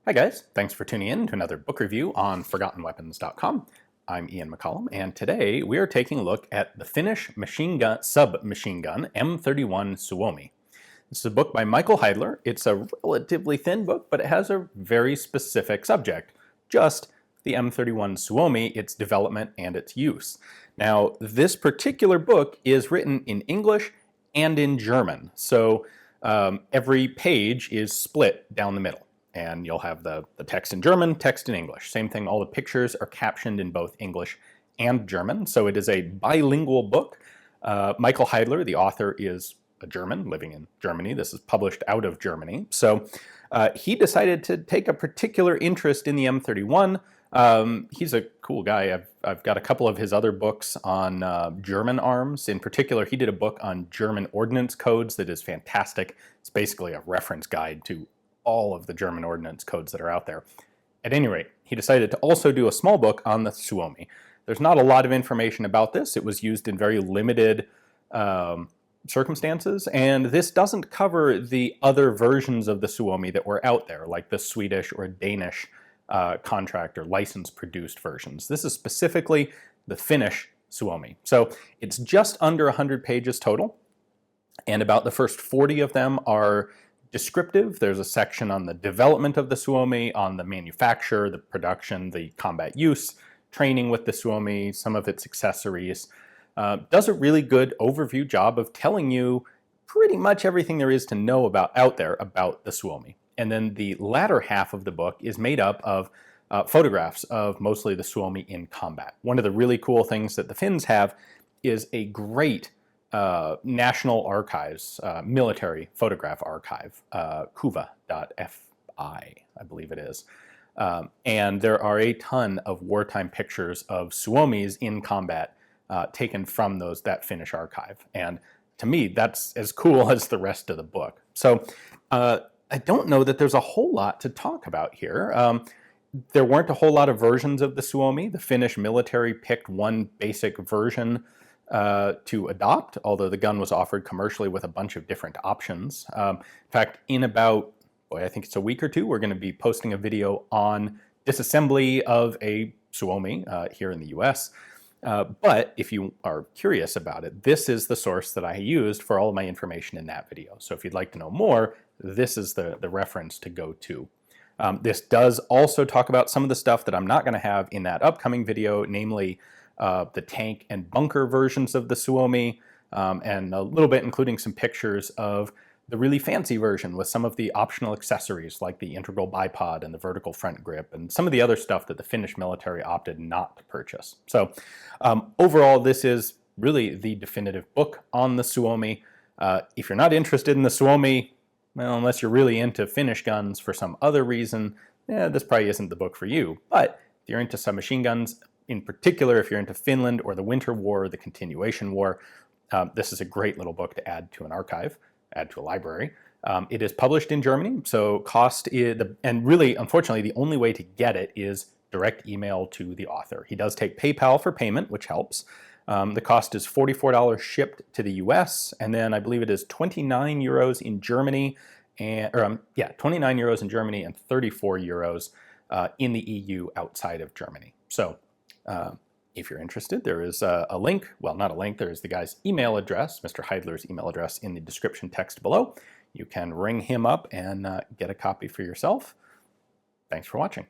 Hi guys, thanks for tuning in to another book review on ForgottenWeapons.com. I'm Ian McCollum, and today we are taking a look at the Finnish submachine gun M31 Suomi. This is a book by Michael Heidler. It's a relatively thin book, but it has a very specific subject, just the M31 Suomi, its development and its use. Now, this particular book is written in English and in German, so every page is split down the middle. And you'll have the text in German, text in English. Same thing, all the pictures are captioned in both English and German. So it is a bilingual book. Michael Heidler, the author, is a German living in Germany. This is published out of Germany. So he decided to take a particular interest in the M31. He's a cool guy. I've got a couple of his other books on German arms. In particular, he did a book on German ordnance codes that is fantastic. It's basically a reference guide to all of the German ordnance codes that are out there. At any rate, he decided to also do a small book on the Suomi. There's not a lot of information about this. It was used in very limited circumstances, and this doesn't cover the other versions of the Suomi that were out there, like the Swedish or Danish contract or license-produced versions. This is specifically the Finnish Suomi. So it's just under 100 pages total, and about the first 40 of them are descriptive. There's a section on the development of the Suomi, on the manufacture, the production, the combat use, training with the Suomi, some of its accessories. Does a really good overview job of telling you pretty much everything there is to know out there about the Suomi. And then the latter half of the book is made up of photographs of mostly the Suomi in combat. One of the really cool things that the Finns have is a great National Archives, military photograph archive, Kuva.fi, I believe it is. And there are a ton of wartime pictures of Suomis in combat taken from that Finnish archive. And to me, that's as cool as the rest of the book. So I don't know that there's a whole lot to talk about here. There weren't a whole lot of versions of the Suomi. The Finnish military picked one basic version to adopt, although the gun was offered commercially with a bunch of different options. In fact, in about, I think it's a week or two, we're going to be posting a video on disassembly of a Suomi here in the US. But if you are curious about it, this is the source that I used for all of my information in that video. So if you'd like to know more, this is the reference to go to. This does also talk about some of the stuff that I'm not going to have in that upcoming video, namely the tank and bunker versions of the Suomi, and a little bit including some pictures of the really fancy version with some of the optional accessories like the integral bipod and the vertical front grip and some of the other stuff that the Finnish military opted not to purchase. So overall, this is really the definitive book on the Suomi. If you're not interested in the Suomi, well, unless you're really into Finnish guns for some other reason, this probably isn't the book for you. But if you're into submachine guns, in particular, if you're into Finland or the Winter War, the Continuation War, this is a great little book to add to an archive, add to a library. It is published in Germany, so cost is, and really, unfortunately, the only way to get it is direct email to the author. He does take PayPal for payment, which helps. The cost is $44 shipped to the US, and then I believe it is 29 euros in Germany, and 29 euros in Germany and 34 euros in the EU outside of Germany. So if you're interested, there is a link, well, not a link, there is the guy's email address, Mr. Heidler's email address in the description text below. You can ring him up and get a copy for yourself. Thanks for watching.